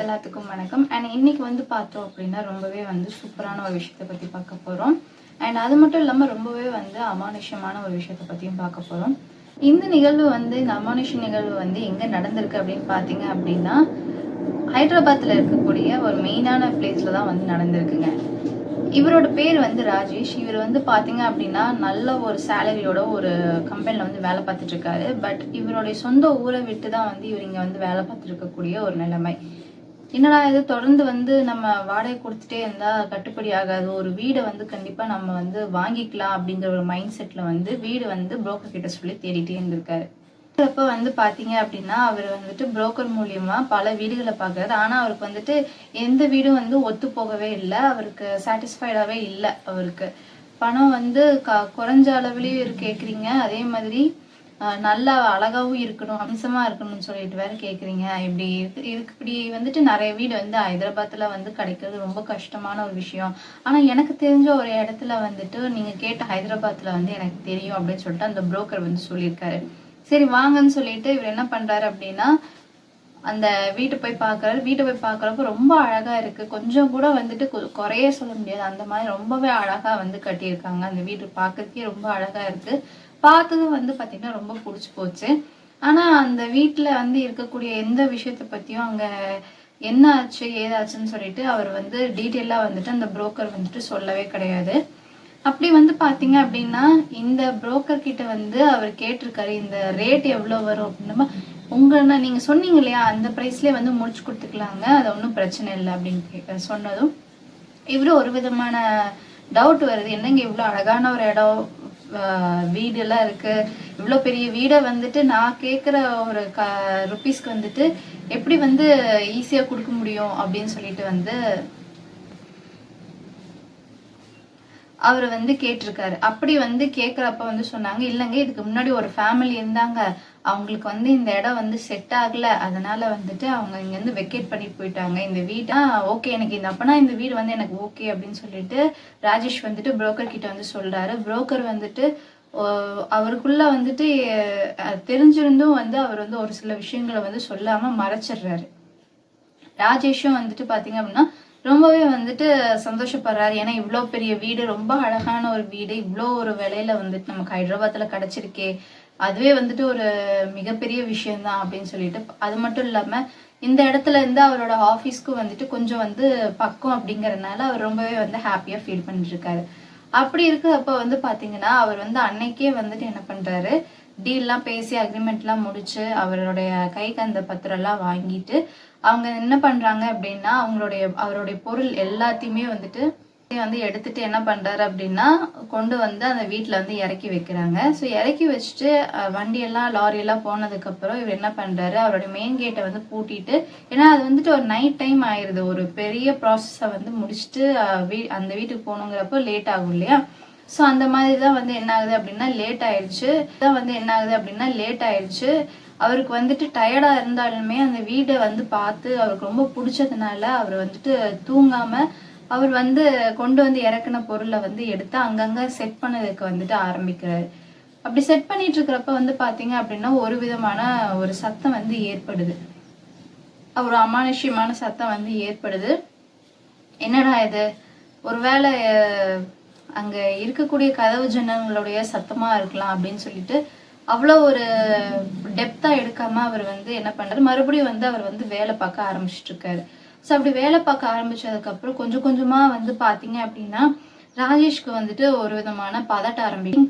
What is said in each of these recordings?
எல்லாத்துக்கும் வணக்கம். அண்ட் இன்னைக்கு வந்து பார்த்தோம் அப்படின்னா ரொம்பவே வந்து சூப்பரான ஒரு விஷயத்தை பற்றி பார்க்க போகிறோம். அண்ட் அது மட்டும் இல்லாமல் ரொம்பவே வந்து அமானுஷ்யமான ஒரு விஷயத்தை பற்றியும் பார்க்க போகிறோம். இந்த நிகழ்வு வந்து இந்த அமானுஷ்ய நிகழ்வு வந்து எங்கே நடந்திருக்கு அப்படின்னு பார்த்தீங்க அப்படின்னா ஹைதராபாத்தில் இருக்கக்கூடிய ஒரு மெயினான பிளேஸில் தான் வந்து நடந்திருக்குங்க. இவரோட பேர் வந்து ராஜேஷ். இவர் வந்து பார்த்தீங்க அப்படின்னா நல்ல ஒரு சேலரியோட ஒரு கம்பெனியில் வந்து வேலை பார்த்துட்டு இருக்காரு. பட் இவருடைய சொந்த ஊரை விட்டு தான் வந்து இவர் இங்கே வந்து வேலை பார்த்துட்டு இருக்கக்கூடிய ஒரு நிலைமை. என்னடா இது, தொடர்ந்து வந்து நம்ம வாடகை கொடுத்துட்டே இருந்தால் கட்டுப்படி ஆகாது, ஒரு வீடை வந்து கண்டிப்பாக நம்ம வந்து வாங்கிக்கலாம் அப்படிங்கிற ஒரு மைண்ட் செட்டில் வந்து வீடு வந்து புரோக்கர் கிட்ட சொல்லி தேடிட்டே இருந்திருக்காரு. அப்ப வந்து பாத்தீங்க அப்படின்னா அவர் வந்துட்டு புரோக்கர் மூலியமா பல வீடுகளை பாக்குறாரு. ஆனா அவருக்கு வந்துட்டு எந்த வீடும் வந்து ஒத்து போகவே இல்லை, அவருக்கு சாட்டிஸ்ஃபைடாவே இல்லை. அவருக்கு பணம் வந்து குறைஞ்ச அளவுலயும் கேக்குறீங்க, அதே மாதிரி நல்லா அழகாவும் இருக்கணும், அம்சமா இருக்கணும்னு சொல்லிட்டு வேற கேக்குறீங்க. இப்படி வந்துட்டு நிறைய வீடு வந்து ஹைதராபாத்ல வந்து கிடைக்கிறது ரொம்ப கஷ்டமான ஒரு விஷயம். ஆனா எனக்கு தெரிஞ்ச ஒரு இடத்துல வந்துட்டு நீங்க கேட்ட ஹைதராபாத்ல வந்து எனக்கு தெரியும் அப்படின்னு சொல்லிட்டு அந்த புரோக்கர் வந்து சொல்லியிருக்காரு. சரி வாங்கன்னு சொல்லிட்டு இவர் என்ன பண்றாரு அப்படின்னா அந்த வீட்டை போய் பாக்குறாரு. வீட்டை போய் பாக்குறப்ப ரொம்ப அழகா இருக்கு, கொஞ்சம் கூட வந்துட்டு குறைய சொல்ல முடியாது, அந்த மாதிரி ரொம்பவே அழகா வந்து கட்டியிருக்காங்க. அந்த வீடு பார்க்கறதுக்கே ரொம்ப அழகா இருக்கு. பார்த்ததும் வந்து பாத்தீங்கன்னா ரொம்ப பிடிச்சி போச்சு. ஆனா அந்த வீட்டுல வந்து இருக்கக்கூடிய எந்த விஷயத்த பத்தியும் அங்க என்ன ஆச்சு ஏதாச்சுன்னு சொல்லிட்டு அவர் வந்து டீட்டெயிலா வந்துட்டு அந்த புரோக்கர் வந்துட்டு சொல்லவே கிடையாது. அப்படி வந்து பாத்தீங்க அப்படின்னா இந்த புரோக்கர் கிட்ட வந்து அவர் கேட்டிருக்காரு, இந்த ரேட் எவ்வளவு வரும் அப்படின்னா நீங்க சொன்னீங்க இல்லையா அந்த பிரைஸ்லயே வந்து முடிச்சு கொடுத்துக்கலாங்க, அது ஒன்றும் பிரச்சனை இல்லை அப்படின்னு சொன்னதும் இவரு ஒரு விதமான டவுட் வருது. என்னங்க இவ்வளவு அழகான ஒரு இடம், வீடு எல்லாம் இருக்கு, இவ்வளவு பெரிய வீடை வந்துட்டு நான் கேட்குற ஒரு ருபீஸ்க்கு வந்துட்டு எப்படி வந்து ஈஸியா கொடுக்க முடியும் அப்படின்னு சொல்லிட்டு வந்து அவர் வந்து கேட்டிருக்காரு. அப்படி வந்து கேட்குறப்ப வந்து சொன்னாங்க, இல்லைங்க இதுக்கு முன்னாடி ஒரு ஃபேமிலி இருந்தாங்க, அவங்களுக்கு வந்து இந்த இடம் வந்து செட் ஆகல, அதனால வந்துட்டு அவங்க இங்க இருந்து வெக்கேட் பண்ணிட்டு போயிட்டாங்க. இந்த வீடா ஓகே, எனக்கு அப்பனா இந்த வீடு வந்து எனக்கு ஓகே அப்படின்னு சொல்லிட்டு ராஜேஷ் வந்துட்டு புரோக்கர் கிட்ட வந்து சொல்றாரு. புரோக்கர் வந்துட்டு அவருக்குள்ள வந்துட்டு தெரிஞ்சிருந்தும் வந்து அவர் வந்து ஒரு சில விஷயங்களை வந்து சொல்லாம மறைச்சிடுறாரு. ராஜேஷும் வந்துட்டு பாத்தீங்க அப்படின்னா ரொம்பவே வந்துட்டு சந்தோஷப்படுறாரு. ஏன்னா இவ்வளோ பெரிய வீடு, ரொம்ப அழகான ஒரு வீடு, இவ்வளோ ஒரு விலையில வந்துட்டு நமக்கு ஹைதராபாத்ல கிடைச்சிருக்கே, அதுவே வந்துட்டு ஒரு மிகப்பெரிய விஷயம்தான் அப்படின்னு சொல்லிட்டு, அது மட்டும் இல்லாம இந்த இடத்துல இருந்து அவரோட ஆஃபீஸ்க்கு வந்துட்டு கொஞ்சம் வந்து பக்கம் அப்படிங்கறதுனால அவர் ரொம்பவே வந்து ஹாப்பியா ஃபீல் பண்ணிட்டு இருக்காரு. அப்படி இருக்கிறப்ப வந்து பாத்தீங்கன்னா அவர் வந்து அன்னைக்கே வந்துட்டு என்ன பண்றாரு, டீல்லாம் பேசி அக்ரிமெண்ட்லாம் முடிச்சு அவருடைய கைக்கு அந்த பத்திரம் எல்லாம் வாங்கிட்டு அவங்க என்ன பண்றாங்க அப்படின்னா அவருடைய பொருள் எல்லாத்தையுமே வந்துட்டு வந்து எடுத்துட்டு என்ன பண்றாரு அப்படின்னா கொண்டு வந்து அந்த வீட்டுல வந்து இறக்கி வைக்கிறாங்க. ஸோ இறக்கி வச்சுட்டு வண்டியெல்லாம் லாரியெல்லாம் போனதுக்கு அப்புறம் இவர் என்ன பண்றாரு, அவருடைய மெயின் கேட்டை வந்து பூட்டிட்டு, ஏன்னா அது வந்துட்டு ஒரு நைட் டைம் ஆயிருது, ஒரு பெரிய ப்ராசஸை வந்து முடிச்சுட்டு அந்த வீட்டுக்கு போகணுங்கிறப்போ லேட் ஆகும் இல்லையா. ஸோ அந்த மாதிரி தான் வந்து என்ன ஆகுது அப்படின்னா லேட் ஆயிடுச்சு. அவருக்கு வந்துட்டு டயர்டா இருந்தாலுமே அந்த வீடை வந்து பார்த்து அவருக்கு ரொம்ப பிடிச்சதுனால அவர் வந்துட்டு தூங்காம அவர் வந்து கொண்டு வந்து இறக்குன பொருளை வந்து எடுத்து அங்கங்க செட் பண்ணதுக்கு வந்துட்டு ஆரம்பிக்கிறாரு. அப்படி செட் பண்ணிட்டு இருக்கிறப்ப வந்து பாத்தீங்க அப்படின்னா ஒரு விதமான ஒரு சத்தம் வந்து ஏற்படுது, ஒரு அமானுஷ்யமான சத்தம் வந்து ஏற்படுது. என்னடா இது, ஒருவேளை அங்க இருக்கக்கூடிய கதவு ஜன்னங்களுடைய சத்தமா இருக்கலாம் அப்படின்னு சொல்லிட்டு அவ்வளோ ஒரு டெப்தா எடுக்காம அவர் வந்து என்ன பண்றாரு, மறுபடியும் வந்து அவர் வந்து வேலை பார்க்க ஆரம்பிச்சுட்டு இருக்காரு. ஸோ அப்படி வேலை பார்க்க ஆரம்பிச்சதுக்கு அப்புறம் கொஞ்சம் கொஞ்சமா வந்து பாத்தீங்க அப்படின்னா ராஜேஷ்க்கு வந்துட்டு ஒரு விதமான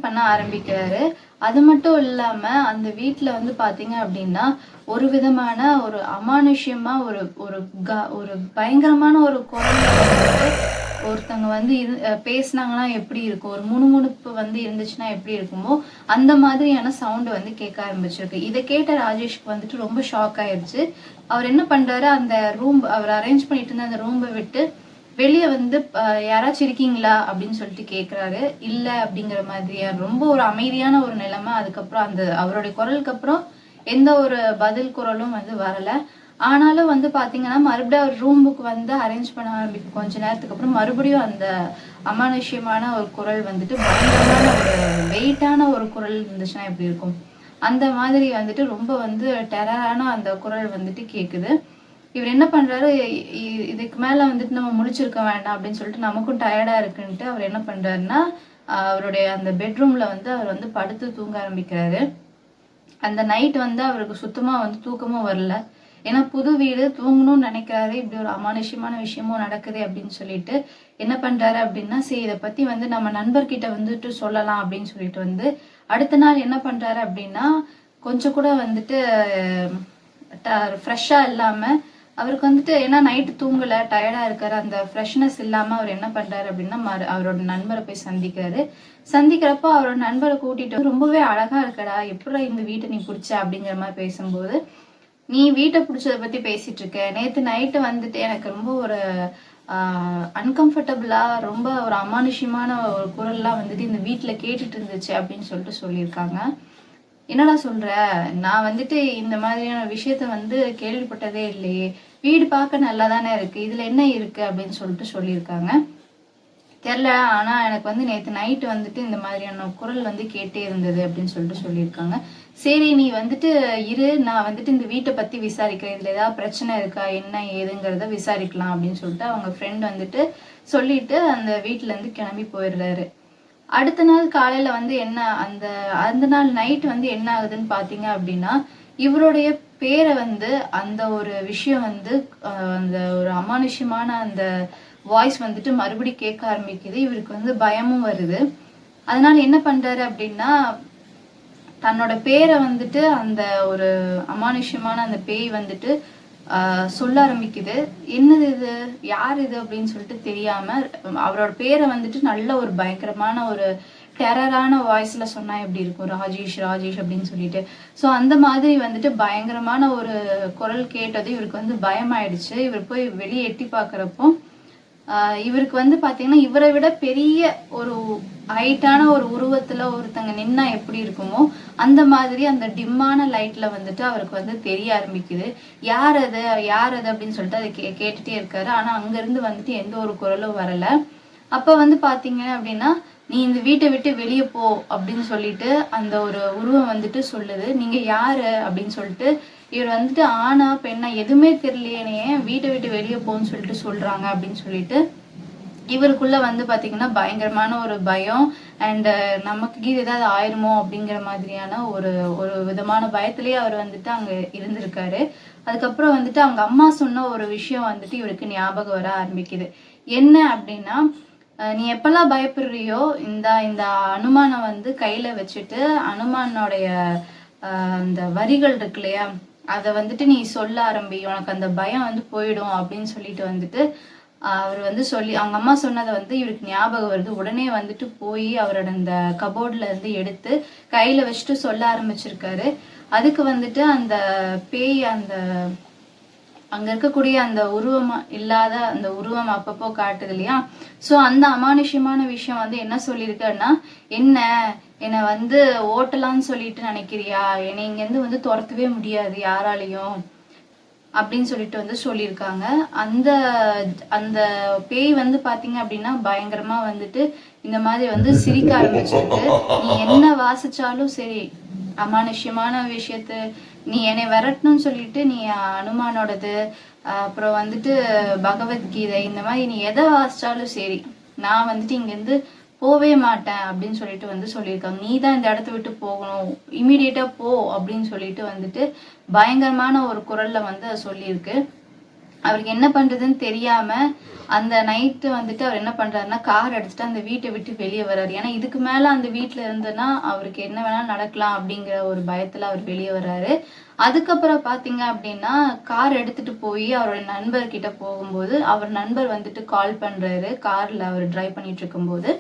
பண்ண ஆரம்பிக்கிறாரு. அது மட்டும் இல்லாம அந்த வீட்டுல வந்து பாத்தீங்க அப்படின்னா ஒரு விதமான ஒரு அமானுஷ்யமா ஒரு ஒரு பயங்கரமான ஒரு குரல் ஒருத்தவங்க வந்து பேசினாங்கன்னா எப்படி இருக்கும், ஒரு முணுமுணுப்பு வந்து இருந்துச்சுன்னா எப்படி இருக்குமோ அந்த மாதிரியான சவுண்ட் வந்து கேட்க ஆரம்பிச்சிருக்கு. இதை கேட்ட ராஜேஷ்க்கு வந்துட்டு ரொம்ப ஷாக் ஆயிடுச்சு. அவர் என்ன பண்றாரு, அந்த ரூம் அவர் அரேஞ்ச் பண்ணிட்டு இருந்த அந்த ரூமை விட்டு வெளியே வந்து யாராச்சும் இருக்கீங்களா அப்படின்னு சொல்லிட்டு கேட்குறாரு. இல்லை அப்படிங்கிற மாதிரியா ரொம்ப ஒரு அமைதியான ஒரு நிலைமை. அதுக்கப்புறம் அந்த அவருடைய குரலுக்கு அப்புறம் எந்த ஒரு பதில் குரலும் வந்து வரல. ஆனாலும் வந்து பாத்தீங்கன்னா மறுபடியும் அவர் ரூமுக்கு வந்து அரேஞ்ச் பண்ண ஆரம்பிக்கும் கொஞ்ச நேரத்துக்கு அப்புறம் மறுபடியும் அந்த அமானுஷ்யமான ஒரு குரல் வந்துட்டு பயங்கரமான ஒரு வெயிட்டான ஒரு குரல் இருந்துச்சுன்னா எப்படி இருக்கும், அந்த மாதிரி வந்துட்டு ரொம்ப வந்து டெரரான அந்த குரல் வந்துட்டு கேக்குது. இவர் என்ன பண்றாரு, இதுக்கு மேல வந்துட்டு நம்ம முழிச்சிருக்க வேண்டாம் அப்படின்னு சொல்லிட்டு நமக்கும் டயர்டா இருக்குன்ட்டு அவர் என்ன பண்றாருன்னா அவருடைய அந்த பெட்ரூம்ல வந்து அவர் வந்து படுத்து தூங்க ஆரம்பிக்கிறாரு. அந்த நைட் வந்து அவருக்கு சுத்தமா வந்து தூக்கமும் வரல. ஏன்னா புது வீடு, தூங்கணும்னு நினைக்கிறாரு, இப்படி ஒரு அமானுஷ்யமான விஷயமும் நடக்குது அப்படின்னு சொல்லிட்டு என்ன பண்றாரு அப்படின்னா, சரி இதை பத்தி வந்து நம்ம நண்பர்கிட்ட வந்துட்டு சொல்லலாம் அப்படின்னு சொல்லிட்டு வந்து அடுத்த நாள் என்ன பண்றாரு அப்படின்னா, கொஞ்சம் கூட வந்துட்டு ஃப்ரெஷ்ஷா இல்லாம அவருக்கு வந்துட்டு, ஏன்னா நைட்டு தூங்கல, டயர்டா இருக்காரு, அந்த ஃப்ரெஷ்னஸ் இல்லாம அவர் என்ன பண்றாரு அப்படின்னா அவரோட நண்பரை போய் சந்திக்கிறாரு. சந்திக்கிறப்போ அவரோட நண்பரை கூட்டிட்டு, ரொம்பவே அழகா இருக்கடா, எப்படி இந்த வீட்டை நீ பிடிச்ச அப்படிங்கிற மாதிரி பேசும்போது, நீ வீட்டை பிடிச்சதை பத்தி பேசிட்டு இருக்க, நேத்து நைட்டு வந்துட்டு எனக்கு ரொம்ப ஒரு அன்கம்ஃபர்டபுளா, ரொம்ப ஒரு அமானுஷ்யமான ஒரு குரல்லாம் வந்துட்டு இந்த வீட்டுல கேட்டுட்டு இருந்துச்சு அப்படின்னு சொல்லிட்டு சொல்லியிருக்காங்க. என்னடா சொல்ற, நான் வந்துட்டு இந்த மாதிரியான விஷயத்த வந்து கேள்விப்பட்டதே இல்லையே, வீடு பார்க்க நல்லா தானே இருக்கு, இதுல என்ன இருக்கு அப்படின்னு சொல்லிட்டு சொல்லியிருக்காங்க. தெரியல, ஆனா எனக்கு வந்து நேற்று நைட்டு வந்துட்டு இந்த மாதிரியான குரல் வந்து கேட்டே இருந்தது அப்படின்னு சொல்லிட்டு சொல்லியிருக்காங்க. சரி நீ வந்துட்டு இரு, நான் வந்துட்டு இந்த வீட்டை பத்தி விசாரிக்கிறேன், இதுல ஏதாவது பிரச்சனை இருக்கா என்ன ஏதுங்கிறத விசாரிக்கலாம் அப்படின்னு சொல்லிட்டு அவங்க ஃப்ரெண்ட் வந்துட்டு சொல்லிட்டு அந்த வீட்டுல இருந்து கிளம்பி போயிடுறாரு. அடுத்த நாள் காலையில வந்து என்ன, அந்த அந்த நாள் நைட் வந்து என்ன ஆகுதுன்னு பாத்தீங்க அப்படின்னா, இவருடைய பேரை வந்து அந்த ஒரு விஷயம் வந்து அந்த ஒரு அமானுஷ்யமான அந்த வாய்ஸ் வந்துட்டு மறுபடியும் கேட்க ஆரம்பிக்குது. இவருக்கு வந்து பயமும் வருது. அதனால என்ன பண்றாரு அப்படின்னா, தன்னோட பேரை வந்துட்டு அந்த ஒரு அமானுஷ்யமான அந்த பேய் வந்துட்டு சொல்ல ஆரம்பிக்குது. என்னது இது, யார் இது அப்படின்னு சொல்லிட்டு தெரியாம அவரோட பேரை வந்துட்டு நல்ல ஒரு பயங்கரமான ஒரு டெரரான வாய்ஸ்ல சொன்னா எப்படி இருக்கும், ராஜேஷ் ராஜேஷ் அப்படின்னு சொல்லிட்டு. ஸோ அந்த மாதிரி வந்துட்டு பயங்கரமான ஒரு குரல் கேட்டது இவருக்கு வந்து பயமாயிடுச்சு. இவர் போய் வெளியே எட்டி பார்க்குறப்போ இவருக்கு வந்து பாத்தீங்கன்னா இவரை விட பெரிய ஒரு ஹைட்டான ஒரு உருவத்துல ஒருத்தங்க நின்னா எப்படி இருக்குமோ அந்த மாதிரி அந்த டிம்மான லைட்ல வந்துட்டு அவருக்கு வந்து தெரிய ஆரம்பிக்குது. யார் அது யார் அது அப்படின்னு சொல்லிட்டு அதை கேட்டுட்டே இருக்காரு. ஆனா அங்க இருந்து வந்துட்டு எந்த ஒரு குரலும் வரல. அப்ப வந்து பாத்தீங்க அப்படின்னா, நீ இந்த வீட்டை விட்டு வெளியே போ அப்படின்னு சொல்லிட்டு அந்த ஒரு உருவம் வந்துட்டு சொல்லுது. நீங்க யாரு அப்படின்னு சொல்லிட்டு இவர் வந்துட்டு ஆணா பெண்ணா எதுவுமே தெரியலையே, வீட்டை விட்டு வெளியே போன்னு சொல்லிட்டு சொல்றாங்க அப்படின்னு சொல்லிட்டு இவருக்குள்ள வந்து பாத்தீங்கன்னா பயங்கரமான ஒரு பயம் அண்ட் நமக்கு ஏதாவது ஆயிருமோ அப்படிங்கிற மாதிரியான ஒரு ஒரு விதமான பயத்திலேயே அவர் வந்துட்டு அங்க இருந்திருக்காரு. அதுக்கப்புறம் வந்துட்டு அவங்க அம்மா சொன்ன ஒரு விஷயம் வந்துட்டு இவருக்கு ஞாபகம் வர ஆரம்பிக்குது. என்ன அப்படின்னா, நீ எப்பெல்லாம் பயப்படுறியோ இந்த இந்த அனுமானை வந்து கையில வச்சுட்டு அனுமானோடைய அந்த வரிகள் இருக்கு இல்லையா, அதை வந்துட்டு நீ சொல்ல ஆரம்பி, உனக்கு அந்த பயம் வந்து போயிடும் அப்படின்னு சொல்லிட்டு வந்துட்டு அவர் வந்து சொல்லி அவங்க அம்மா சொன்னதை வந்து இவருக்கு ஞாபகம் வருது. உடனே வந்துட்டு போய் அவரோட அந்த கபோர்ட்ல இருந்து எடுத்து கையில வச்சுட்டு சொல்ல ஆரம்பிச்சிருக்காரு. அதுக்கு வந்துட்டு அந்த பேய் அந்த அங்க இருக்கக்கூடிய அந்த உருவம் இல்லாத அந்த உருவம் அப்பப்போ காட்டுது இல்லையா, சோ அந்த அமானுஷ்யமான விஷயம் வந்து என்ன சொல்லியிருக்கன்னா, என்னை வந்து ஓட்டலான்னு சொல்லிட்டு நினைக்கிறியா, என்னை இங்க இருந்து வந்து துரத்தவே முடியாது யாராலையும் அப்படின்னு சொல்லிட்டு வந்து சொல்லியிருக்காங்க. அந்த அந்த பேய் வந்து பாத்தீங்க அப்படின்னா பயங்கரமா வந்துட்டு இந்த மாதிரி வந்து சிரிக்க ஆரம்பிச்சிருக்கு. நீ என்ன வாசிச்சாலும் சரி, அமானுஷ்யமான விஷயத்த நீ என்னை விரட்டணும்னு சொல்லிட்டு நீ அனுமானோடது அப்புறம் வந்துட்டு பகவத்கீதை இந்த மாதிரி நீ எதை வாசிச்சாலும் சரி, நான் வந்துட்டு இங்க இருந்து போவே மாட்டேன் அப்படின்னு சொல்லிட்டு வந்து சொல்லியிருக்காங்க. நீ தான் இந்த இடத்த விட்டு போகணும், இமீடியட்டா போ அப்படின்னு சொல்லிட்டு வந்துட்டு பயங்கரமான ஒரு குரல்ல வந்து சொல்லியிருக்கு. அவருக்கு என்ன பண்றதுன்னு தெரியாம அந்த நைட்டு வந்துட்டு அவர் என்ன பண்றாருன்னா கார் எடுத்துட்டு அந்த வீட்டை விட்டு வெளியே வர்றாரு. ஏன்னா இதுக்கு மேல அந்த வீட்டுல இருந்துன்னா அவருக்கு என்ன வேணாலும் நடக்கலாம் அப்படிங்கிற ஒரு பயத்துல அவர் வெளியே வர்றாரு. அதுக்கப்புறம் பாத்தீங்க அப்படின்னா கார் எடுத்துட்டு போய் அவரோட நண்பர்கிட்ட போகும்போது அவர் நண்பர் வந்துட்டு கால் பண்றாரு. கார்ல அவர் டிரைவ் பண்ணிட்டு இருக்கும்போது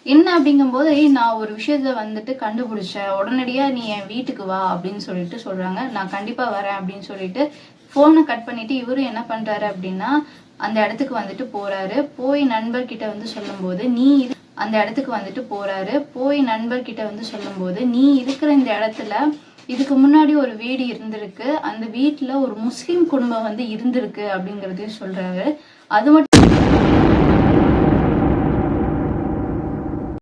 என்ன அப்படிங்கும்போது, நான் ஒரு விஷயத்த வந்துட்டு கண்டுபிடிச்சேன், உடனடியா நீ என் வீட்டுக்கு வா அப்படின்னு சொல்லிட்டு சொல்றாங்க. நான் கண்டிப்பா வரேன் அப்படின்னு சொல்லிட்டு போனை கட் பண்ணிட்டு இவரும் என்ன பண்றாரு அப்படின்னா அந்த இடத்துக்கு வந்துட்டு போறாரு. போய் நண்பர்கிட்ட வந்து சொல்லும்போது அந்த இடத்துக்கு வந்துட்டு போறாரு. போய் நண்பர்கிட்ட வந்து சொல்லும்போது, நீ இருக்கிற இந்த இடத்துல இதுக்கு முன்னாடி ஒரு வீடு இருந்திருக்கு, அந்த வீட்டுல ஒரு முஸ்லிம் குடும்பம் வந்து இருந்திருக்கு அப்படிங்கறதையும் சொல்றாரு. அது மட்டும்